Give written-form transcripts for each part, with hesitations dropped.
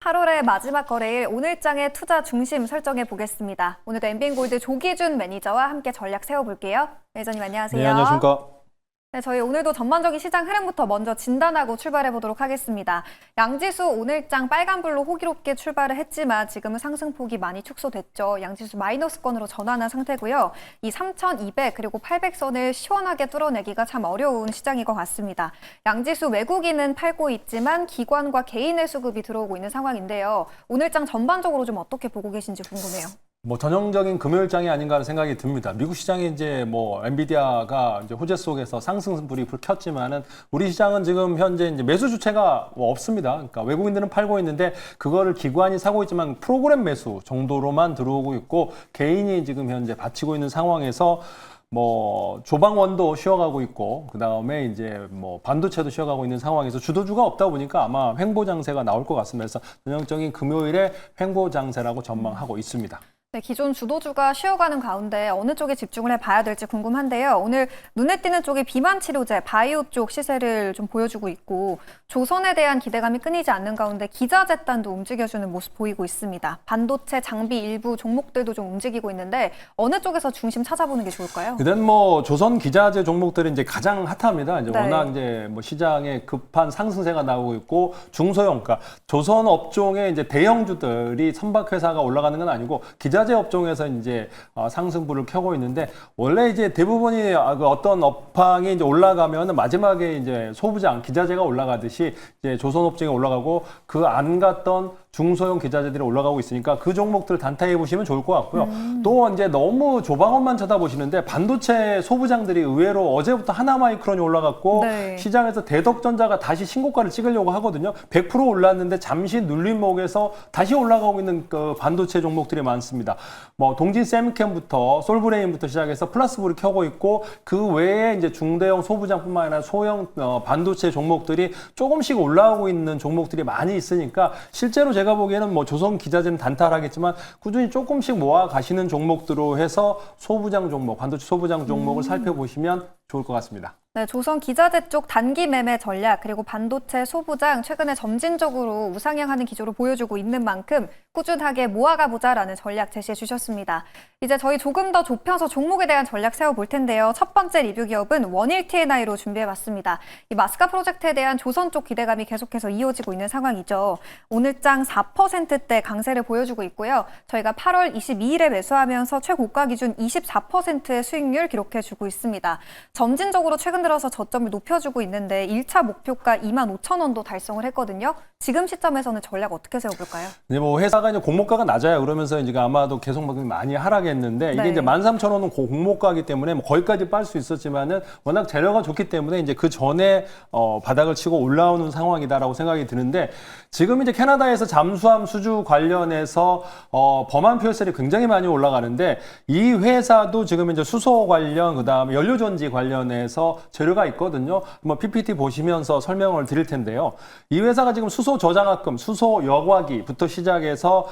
8월의 마지막 거래일 오늘장의 투자 중심 설정해 보겠습니다. 오늘도 MBN골드 조기준 매니저와 함께 전략 세워볼게요. 매니저님 안녕하세요. 네, 안녕하십니까. 네, 저희 오늘도 전반적인 시장 흐름부터 먼저 진단하고 출발해 보도록 하겠습니다. 양지수 오늘장 빨간불로 호기롭게 출발을 했지만 지금은 상승폭이 많이 축소됐죠. 양지수 마이너스권으로 전환한 상태고요. 이 3,200 그리고 800선을 시원하게 뚫어내기가 참 어려운 시장인 것 같습니다. 양지수 외국인은 팔고 있지만 기관과 개인의 수급이 들어오고 있는 상황인데요. 오늘장 전반적으로 좀 어떻게 보고 계신지 궁금해요. 전형적인 금요일장이 아닌가 하는 생각이 듭니다. 미국 시장이 이제 엔비디아가 이제 호재 속에서 상승불이 켰지만은 우리 시장은 지금 현재 이제 매수 주체가 없습니다. 그러니까 외국인들은 팔고 있는데 그거를 기관이 사고 있지만 프로그램 매수 정도로만 들어오고 있고 개인이 지금 현재 바치고 있는 상황에서 조방원도 쉬어가고 있고 그다음에 이제 반도체도 쉬어가고 있는 상황에서 주도주가 없다 보니까 아마 횡보 장세가 나올 것 같습니다. 그래서 전형적인 금요일에 횡보 장세라고 전망하고 있습니다. 네, 기존 주도주가 쉬어가는 가운데 어느 쪽에 집중을 해봐야 될지 궁금한데요. 오늘 눈에 띄는 쪽이 비만 치료제, 바이오 쪽 시세를 좀 보여주고 있고 조선에 대한 기대감이 끊이지 않는 가운데 기자재단도 움직여주는 모습 보이고 있습니다. 반도체, 장비 일부 종목들도 좀 움직이고 있는데 어느 쪽에서 중심 찾아보는 게 좋을까요? 일단 조선 기자재 종목들이 이제 가장 핫합니다. 이제 네. 워낙 이제 시장에 급한 상승세가 나오고 있고 중소형, 그러니까 조선 업종의 이제 대형주들이 선박회사가 올라가는 건 아니고 기자재 업종에서 이제 상승불을 켜고 있는데 원래 이제 대부분이 어떤 업황이 이제 올라가면 마지막에 이제 소부장 기자재가 올라가듯이 이제 조선 업종이 올라가고 그 안 갔던 중소형 기자재들이 올라가고 있으니까 그 종목들 단타해 보시면 좋을 것 같고요. 또 이제 너무 조방원만 쳐다보시는데 반도체 소부장들이 의외로 어제부터 하나마이크론이 올라갔고 네. 시장에서 대덕전자가 다시 신고가를 찍으려고 하거든요. 100% 올랐는데 잠시 눌림목에서 다시 올라가고 있는 그 반도체 종목들이 많습니다. 동진 샘캠부터 솔브레인부터 시작해서 플러스불이 켜고 있고 그 외에 이제 중대형 소부장뿐만 아니라 소형 반도체 종목들이 조금씩 올라오고 있는 종목들이 많이 있으니까 실제로 제가 보기에는 조선 기자재는 단타하겠지만 꾸준히 조금씩 모아 가시는 종목들로 해서 소부장 종목, 반도체 소부장 종목을 살펴보시면 좋을 것 같습니다. 네, 조선 기자재 쪽 단기 매매 전략 그리고 반도체 소부장 최근에 점진적으로 우상향하는 기조를 보여주고 있는 만큼 꾸준하게 모아가보자라는 전략 제시해 주셨습니다. 이제 저희 조금 더 좁혀서 종목에 대한 전략 세워볼 텐데요. 첫 번째 리뷰 기업은 원일 T&I로 준비해봤습니다. 이 마스카 프로젝트에 대한 조선 쪽 기대감이 계속해서 이어지고 있는 상황이죠. 오늘장 4%대 강세를 보여주고 있고요. 저희가 8월 22일에 매수하면서 최고가 기준 24%의 수익률 기록해주고 있습니다. 점진적으로 최근 들어서 저점을 높여주고 있는데 1차 목표가 25,000원도 달성을 했거든요. 지금 시점에서는 전략 어떻게 세워볼까요? 네, 회사가 이제 공모가가 낮아요. 그러면서 이제 아마도 계속 많이 하락했는데 이게 네. 이제 13,000원은 공모가이기 때문에 거기까지 빨 수 있었지만은 워낙 재료가 좋기 때문에 이제 그 전에 바닥을 치고 올라오는 상황이다라고 생각이 드는데 지금 이제 캐나다에서 잠수함 수주 관련해서 범한 퓨얼셀이 굉장히 많이 올라가는데 이 회사도 지금 이제 수소 관련 그다음에 연료전지 관련해서 재료가 있거든요. PPT 보시면서 설명을 드릴 텐데요. 이 회사가 지금 수소 저장합금, 수소 여과기부터 시작해서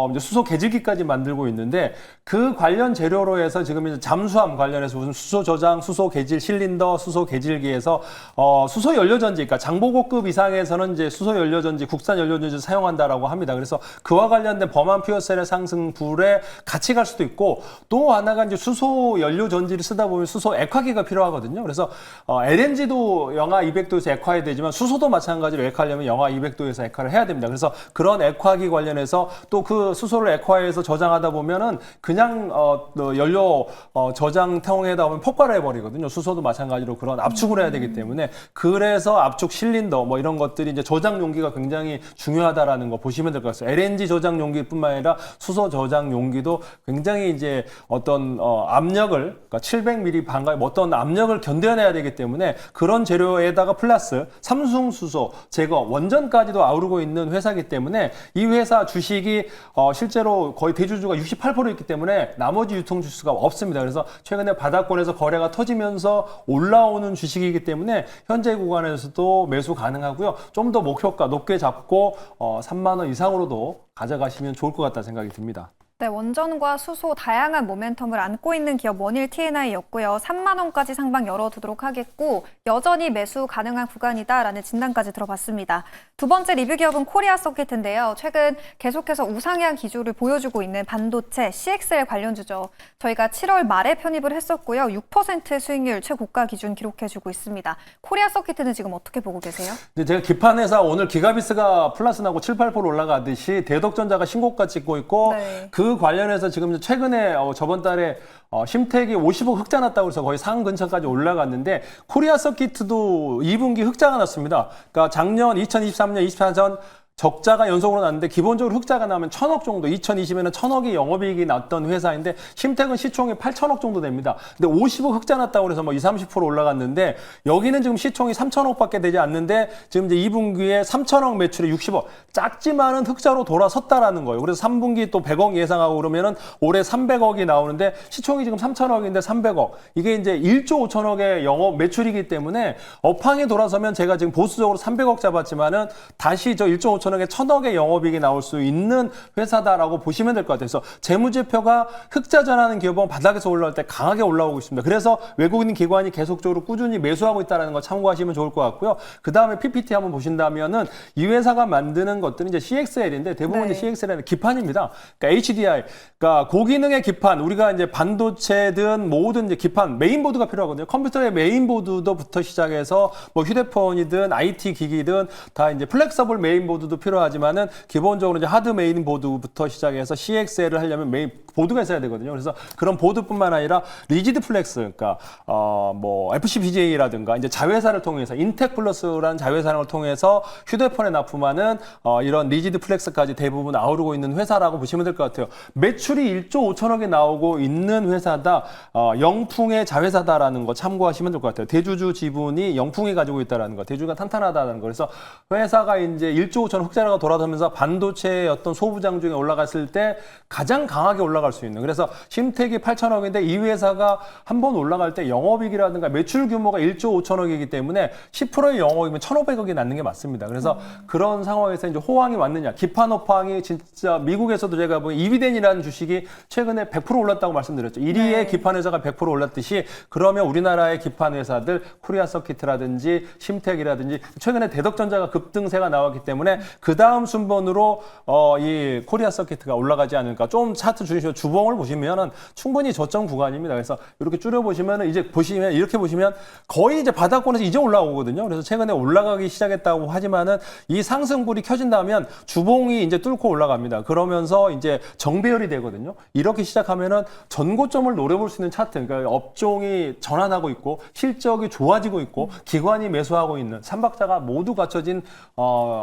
이제 수소 개질기까지 만들고 있는데 그 관련 재료로 해서 지금 이제 잠수함 관련해서 무슨 수소 저장, 수소 개질 실린더, 수소 개질기에서 수소 연료전지, 그러니까 장보고급 이상에서는 이제 수소 연료전지, 국산 연료전지를 사용한다라고 합니다. 그래서 그와 관련된 범한 퓨어셀의 상승불에 같이 갈 수도 있고 또 하나가 이제 수소 연료전지를 쓰다 보면 수소 액화기가 필요하거든요. 그래서 LNG도 영하 200도에서 액화해야 되지만 수소도 마찬가지로 액화하려면 영하 200도에서 액화를 해야 됩니다. 그래서 그런 액화기 관련해서 또 그 수소를 액화해서 저장하다 보면은 그냥 연료 저장통에다 보면 폭발을 해버리거든요. 수소도 마찬가지로 그런 압축을 해야 되기 때문에 그래서 압축 실린더 이런 것들이 이제 저장 용기가 굉장히 중요하다라는 거 보시면 될 것 같습니다. LNG 저장 용기뿐만 아니라 수소 저장 용기도 굉장히 이제 어떤 압력을 그러니까 700ml 반가의 어떤 압력을 견뎌내야 되기 때문에 그런 재료에다가 플러스 삼중 수소 제거 원전까지도 아우르고 있는 회사이기 때문에 이 회사 주식이 실제로 거의 대주주가 68% 있기 때문에 나머지 유통 주수가 없습니다. 그래서 최근에 바닥권에서 거래가 터지면서 올라오는 주식이기 때문에 현재 구간에서도 매수 가능하고요. 좀 더 목표가 높게 잡고 3만 원 이상으로도 가져가시면 좋을 것 같다는 생각이 듭니다. 네, 원전과 수소 다양한 모멘텀을 안고 있는 기업 원일 T&I였고요. 3만 원까지 상방 열어두도록 하겠고 여전히 매수 가능한 구간이다라는 진단까지 들어봤습니다. 두 번째 리뷰 기업은 코리아 서킷인데요. 최근 계속해서 우상향 기조를 보여주고 있는 반도체 CXL 관련주죠. 저희가 7월 말에 편입을 했었고요. 6% 수익률 최고가 기준 기록해주고 있습니다. 코리아 서킷은 지금 어떻게 보고 계세요? 근데 제가 기판회사 오늘 기가비스가 플러스 나고 7, 8% 올라가듯이 대덕전자가 신고가 찍고 있고 네. 그 관련해서 지금 최근에 저번 달에 심택이 50억 흑자 났다고 해서 거의 상 근처까지 올라갔는데 코리아 서킷도 2분기 흑자가 났습니다. 그러니까 작년 2023년, 24년 적자가 연속으로 났는데 기본적으로 흑자가 나면 1,000억 정도, 2020에는 1,000억이 영업이익이 났던 회사인데 심택은 시총이 8,000억 정도 됩니다. 근데 50억 흑자 났다고 해서 뭐 20, 30% 올라갔는데 여기는 지금 시총이 3,000억밖에 되지 않는데 지금 이제 2분기에 3,000억 매출에 60억 작지만은 흑자로 돌아섰다라는 거예요. 그래서 3분기 또 100억 예상하고 그러면은 올해 300억이 나오는데 시총이 지금 3,000억인데 300억 이게 이제 1조 5천억의 영업 매출이기 때문에 업황이 돌아서면 제가 지금 보수적으로 300억 잡았지만은 다시 저 1조 5천억에 1,000억의 영업이익이 나올 수 있는 회사다라고 보시면 될 것 같아요. 그래서 재무제표가 흑자 전하는 기업은 바닥에서 올라올 때 강하게 올라오고 있습니다. 그래서 외국인 기관이 계속적으로 꾸준히 매수하고 있다는 거 참고하시면 좋을 것 같고요. 그 다음에 PPT 한번 보신다면은 이 회사가 만드는 것들은 이제 CXL인데 대부분 네. 이제 CXL은 기판입니다. 그러니까 HDI, 그러니까 고기능의 기판, 우리가 이제 반도체든 뭐든 이제 기판, 메인보드가 필요하거든요. 컴퓨터의 메인보드부터 시작해서 뭐 휴대폰이든 IT 기기든 다 이제 플렉서블 메인보드도 필요하지만은 기본적으로 이제 하드 메인보드부터 시작해서 CXL을 하려면 메인 보드가 있어야 되거든요. 그래서 그런 보드뿐만 아니라 리지드 플렉스, 그러니까 뭐 FCBJ라든가 이제 자회사를 통해서 인텍 플러스라는 자회사를 통해서 휴대폰에 납품하는 이런 리지드 플렉스까지 대부분 아우르고 있는 회사라고 보시면 될 것 같아요. 매출이 1조 5천억이 나오고 있는 회사다. 영풍의 자회사다라는 거 참고하시면 될 것 같아요. 대주주 지분이 영풍이 가지고 있다라는 거, 대주가 탄탄하다는 거. 그래서 회사가 이제 1조 5천억 흑자가 돌아서면서 반도체의 어떤 소부장 중에 올라갔을 때 가장 강하게 올라갈 수 있는. 그래서 심택이 8천억인데 이 회사가 한번 올라갈 때 영업이익이라든가 매출 규모가 1조 5천억이기 때문에 10%의 영업이면 1,500억이 남는 게 맞습니다. 그래서 그런 상황에서 이제 호황이 왔느냐. 기판 호황이 진짜 미국에서도 제가 보기엔 이비덴이라는 주식이 최근에 100% 올랐다고 말씀드렸죠. 1위의 네. 기판 회사가 100% 올랐듯이 그러면 우리나라의 기판 회사들 코리아 서킷이라든지 심택이라든지 최근에 대덕전자가 급등세가 나왔기 때문에 그 다음 순번으로 이 코리아 서킷가 올라가지 않을까. 좀 차트 주시면 주봉을 보시면은 충분히 저점 구간입니다. 그래서 이렇게 줄여 보시면은 이제 보시면 이렇게 보시면 거의 이제 바닥권에서 이제 올라오거든요. 그래서 최근에 올라가기 시작했다고 하지만은 이 상승불이 켜진다면 주봉이 이제 뚫고 올라갑니다. 그러면서 이제 정배열이 되거든요. 이렇게 시작하면은 전고점을 노려볼 수 있는 차트, 그러니까 업종이 전환하고 있고 실적이 좋아지고 있고 기관이 매수하고 있는 삼박자가 모두 갖춰진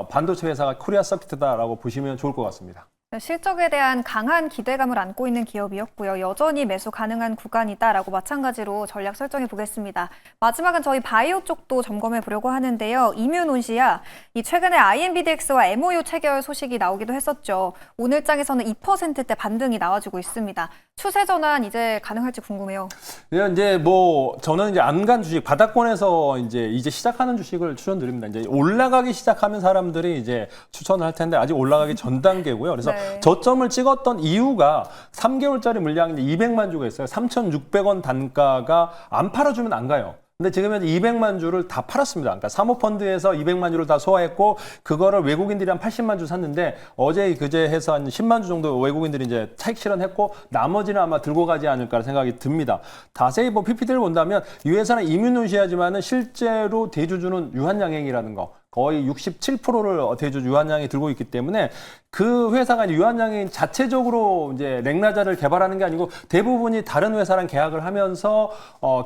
반도체 회사가 코리아 서킷다라고 보시면 좋을 것 같습니다. 실적에 대한 강한 기대감을 안고 있는 기업이었고요. 여전히 매수 가능한 구간이다라고 마찬가지로 전략 설정해 보겠습니다. 마지막은 저희 바이오 쪽도 점검해 보려고 하는데요. 이뮤논시아, 이 최근에 IMBDX와 MOU 체결 소식이 나오기도 했었죠. 오늘장에서는 2%대 반등이 나와주고 있습니다. 추세 전환 이제 가능할지 궁금해요. 네, 이제 뭐 저는 이제 안 간 주식 바닥권에서 이제 시작하는 주식을 추천드립니다. 이제 올라가기 시작하면 사람들이 이제 추천을 할 텐데 아직 올라가기 전 단계고요. 그래서 네. 저점을 찍었던 이유가 3개월짜리 물량이 이제 200만 주가 있어요. 3,600원 단가가 안 팔아주면 안 가요. 근데 지금 현재 200만 주를 다 팔았습니다. 그러니까 사모펀드에서 200만 주를 다 소화했고 그거를 외국인들이 한 80만 주 샀는데 어제 그제 해서 한 10만 주 정도 외국인들이 이제 차익 실현했고 나머지는 아마 들고 가지 않을까 생각이 듭니다. 자세히 뭐 PPT를 본다면 이 회사는 이뮤논시아지만은 실제로 대주주는 유한양행이라는 거. 거의 67%를 대주주 유한양이 들고 있기 때문에 그 회사가 유한양행 자체적으로 이제 렉나자를 개발하는 게 아니고 대부분이 다른 회사랑 계약을 하면서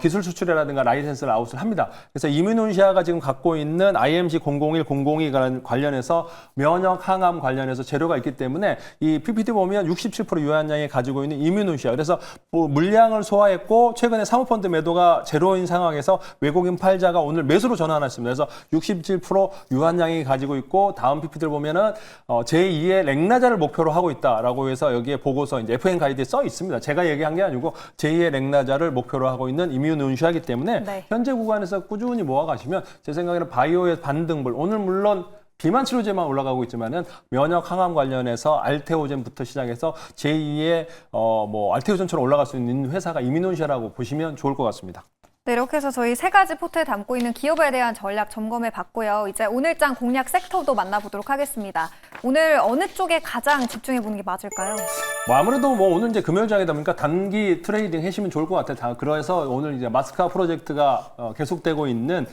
기술 수출이라든가 라이센스를 아웃을 합니다. 그래서 이뮤논시아가 지금 갖고 있는 IMC 001, 002 관련해서 면역 항암 관련해서 재료가 있기 때문에 이 PPT 보면 67% 유한양이 가지고 있는 이뮤논시아. 그래서 뭐 물량을 소화했고 최근에 사모펀드 매도가 제로인 상황에서 외국인 팔자가 오늘 매수로 전환했습니다. 그래서 67% 유한양이 가지고 있고 다음 PPT를 보면은 제2의 렉나자를 목표로 하고 있다라고 해서 여기에 보고서 이제 FN 가이드에 써 있습니다. 제가 얘기한 게 아니고 제2의 렉나자를 목표로 하고 있는 이뮤논시아이기 때문에 네. 현재 구간에서 꾸준히 모아가시면 제 생각에는 바이오의 반등불 오늘 물론 비만 치료제만 올라가고 있지만은 면역 항암 관련해서 알테오젠부터 시작해서 제2의 뭐 알테오젠처럼 올라갈 수 있는 회사가 이미노시아라고 보시면 좋을 것 같습니다. 네, 이렇게 해서 저희 세 가지 포트에 담고 있는 기업에 대한 전략 점검해 봤고요. 이제 오늘장 공략 섹터도 만나보도록 하겠습니다. 오늘 어느 쪽에 가장 집중해 보는 게 맞을까요? 뭐 아무래도 뭐 오늘 이제 금요일장이다 보니까 단기 트레이딩 하시면 좋을 것 같아요. 그래서 오늘 이제 마스카 프로젝트가 계속되고 있는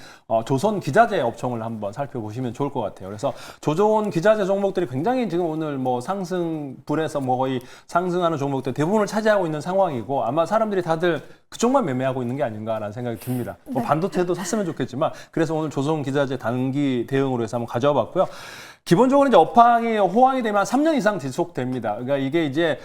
조선 기자재 업종을 한번 살펴보시면 좋을 것 같아요. 그래서 조선 기자재 종목들이 굉장히 지금 오늘 뭐 상승불에서 뭐 거의 상승하는 종목들 대부분을 차지하고 있는 상황이고 아마 사람들이 다들 그쪽만 매매하고 있는 게 아닌가라는 생각이 듭니다. 뭐 반도체도 샀으면 좋겠지만 그래서 오늘 조선 기자재 단기 대응으로 해서 한번 가져와 봤고요. 기본적으로 이제 업황이 호황이 되면 한 3년 이상 지속됩니다. 그러니까 이게 이제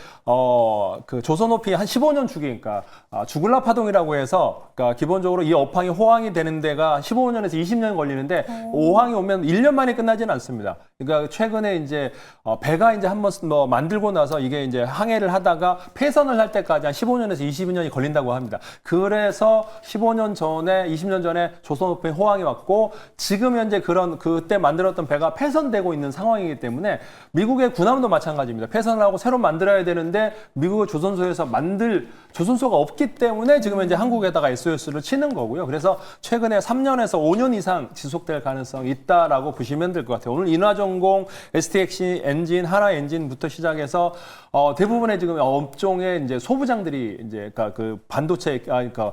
그 조선오피 한 15년 주기니까 주글라 파동이라고 해서 그러니까 기본적으로 이 업황이 호황이 되는 데가 15년에서 20년 걸리는데 호황이 오면 1년 만에 끝나지는 않습니다. 그러니까 최근에 이제 배가 이제 한번 뭐 만들고 나서 이게 이제 항해를 하다가 폐선을 할 때까지 한 15년에서 20년이 걸린다고 합니다. 그래서 15년 전에 20년 전에 조선오피 호황이 왔고 지금 현재 그런 그때 만들었던 배가 폐선되고 있는 상황이기 때문에 미국의 군함도 마찬가지입니다. 폐선을 하고 새로 만들어야 되는데 미국의 조선소에서 만들 조선소가 없기 때문에 지금 이제 한국에다가 SOS를 치는 거고요. 그래서 최근에 3년에서 5년 이상 지속될 가능성이 있다라고 보시면 될 것 같아요. 오늘 인화전공, STX 엔진, 하나 엔진부터 시작해서 대부분의 지금 업종의 이제 소부장들이 이제 그러니까 그 반도체 그러니까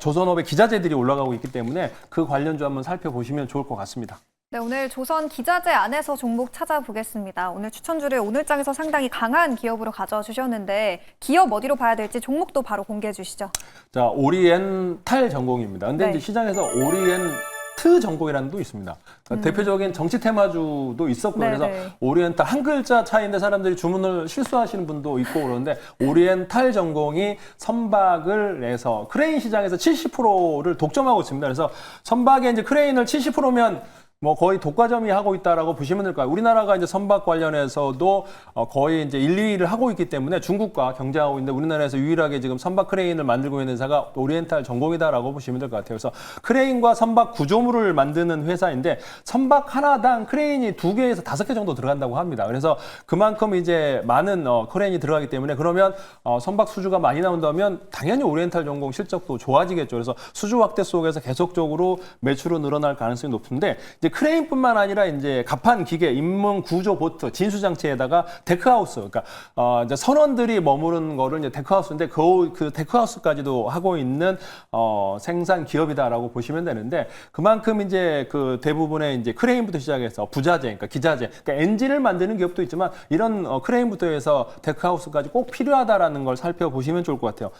조선업의 기자재들이 올라가고 있기 때문에 그 관련주 한번 살펴보시면 좋을 것 같습니다. 네, 오늘 조선 기자재 안에서 종목 찾아보겠습니다. 오늘 추천주를 오늘장에서 상당히 강한 기업으로 가져와 주셨는데 기업 어디로 봐야 될지 종목도 바로 공개해 주시죠. 자, 오리엔탈 전공입니다. 근데 네. 이제 시장에서 오리엔트 전공이라는 도 있습니다. 그러니까 대표적인 정치 테마주도 있었고요. 네, 그래서 네. 오리엔탈 한 글자 차이인데 사람들이 주문을 실수하시는 분도 있고 그러는데 오리엔탈 전공이 선박을 내서 크레인 시장에서 70%를 독점하고 있습니다. 그래서 선박에 이제 크레인을 70%면 뭐 거의 독과점이 하고 있다라고 보시면 될 거예요. 우리나라가 이제 선박 관련해서도 거의 이제 1, 2위를 하고 있기 때문에 중국과 경쟁하고 있는데 우리나라에서 유일하게 지금 선박 크레인을 만들고 있는 회사가 오리엔탈 전공이다라고 보시면 될 것 같아요. 그래서 크레인과 선박 구조물을 만드는 회사인데 선박 하나당 크레인이 2개에서 5개 정도 들어간다고 합니다. 그래서 그만큼 이제 많은 크레인이 들어가기 때문에 그러면 선박 수주가 많이 나온다면 당연히 오리엔탈 전공 실적도 좋아지겠죠. 그래서 수주 확대 속에서 계속적으로 매출은 늘어날 가능성이 높은데 이제 크레인뿐만 아니라 이제 갑판 기계, 인문 구조 보트, 진수 장치에다가 데크하우스, 그러니까 이제 선원들이 머무른 거를 이제 데크하우스인데 그 데크하우스까지도 하고 있는 생산 기업이다라고 보시면 되는데 그만큼 이제 그 대부분의 이제 크레인부터 시작해서 부자재, 그러니까 기자재, 그러니까 엔진을 만드는 기업도 있지만 이런 크레인부터 해서 데크하우스까지 꼭 필요하다라는 걸 살펴보시면 좋을 것 같아요.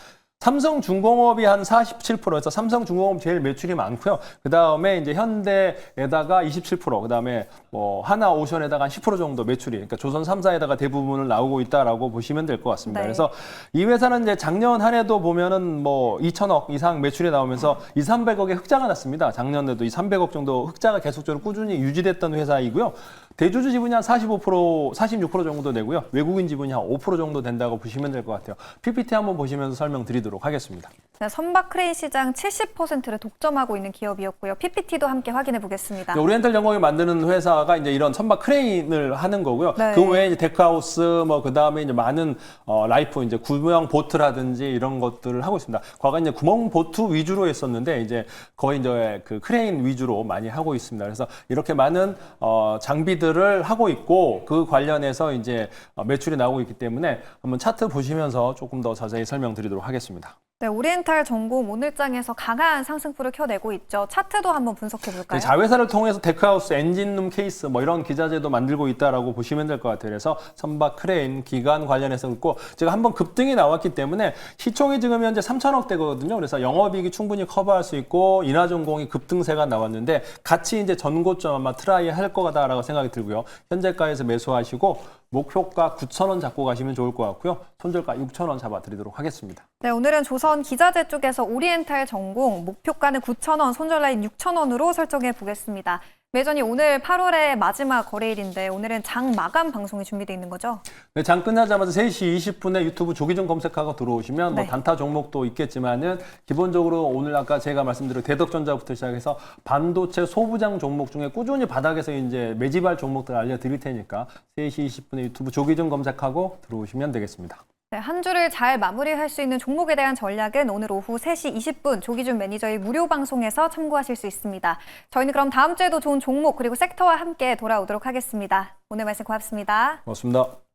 삼성중공업이 한 47%에서 삼성중공업 제일 매출이 많고요. 그 다음에 이제 현대에다가 27%, 그 다음에 뭐 하나오션에다가 한 10% 정도 매출이, 그러니까 조선 3사에다가 대부분을 나오고 있다라고 보시면 될 것 같습니다. 네. 그래서 이 회사는 이제 작년 한 해도 보면은 뭐 2천억 이상 매출이 나오면서 300억의 흑자가 났습니다. 작년에도 300억 정도 흑자가 계속적으로 꾸준히 유지됐던 회사이고요. 대주주 지분이 한 45%, 46% 정도 되고요. 외국인 지분이 한 5% 정도 된다고 보시면 될 것 같아요. PPT 한번 보시면서 설명드리도록 하겠습니다. 네, 선박 크레인 시장 70%를 독점하고 있는 기업이었고요. PPT도 함께 확인해 보겠습니다. 오리엔탈 전공이 만드는 회사가 이제 이런 선박 크레인을 하는 거고요. 네. 그 외에 이제 데크하우스, 뭐 그다음에 이제 많은 라이프 이제 구명 보트라든지 이런 것들을 하고 있습니다. 과거 이제 구멍 보트 위주로 했었는데 이제 거의 이제 그 크레인 위주로 많이 하고 있습니다. 그래서 이렇게 많은 장비들을 하고 있고 그 관련해서 이제 매출이 나오고 있기 때문에 한번 차트 보시면서 조금 더 자세히 설명드리도록 하겠습니다. 네, 오리엔탈 전공 오늘장에서 강한 상승폭을 켜내고 있죠. 차트도 한번 분석해 볼까요? 자회사를 통해서 데크하우스, 엔진룸 케이스 뭐 이런 기자재도 만들고 있다라고 보시면 될 것 같아요. 그래서 선박 크레인, 기관 관련해서 있고 제가 한번 급등이 나왔기 때문에 시총이 지금 현재 3천억대거든요. 그래서 영업이익이 충분히 커버할 수 있고 인하전공이 급등세가 나왔는데 같이 이제 전고점 아마 트라이 할 거다라고 생각이 들고요. 현재가에서 매수하시고 목표가 9,000원 잡고 가시면 좋을 것 같고요. 손절가 6,000원 잡아드리도록 하겠습니다. 네, 오늘은 조선 기자재 쪽에서 오리엔탈 전공 목표가는 9,000원, 손절 라인 6,000원으로 설정해 보겠습니다. 매전이 오늘 8월의 마지막 거래일인데 오늘은 장 마감 방송이 준비되어 있는 거죠? 네, 장 끝나자마자 3시 20분에 유튜브 조기종 검색하고 들어오시면 뭐 네. 단타 종목도 있겠지만은 기본적으로 오늘 아까 제가 말씀드린 대덕전자부터 시작해서 반도체 소부장 종목 중에 꾸준히 바닥에서 이제 매집할 종목들 알려드릴 테니까 3시 20분에 유튜브 조기종 검색하고 들어오시면 되겠습니다. 네, 한 주를 잘 마무리할 수 있는 종목에 대한 전략은 오늘 오후 3시 20분 조기준 매니저의 무료 방송에서 참고하실 수 있습니다. 저희는 그럼 다음 주에도 좋은 종목 그리고 섹터와 함께 돌아오도록 하겠습니다. 오늘 말씀 고맙습니다. 고맙습니다.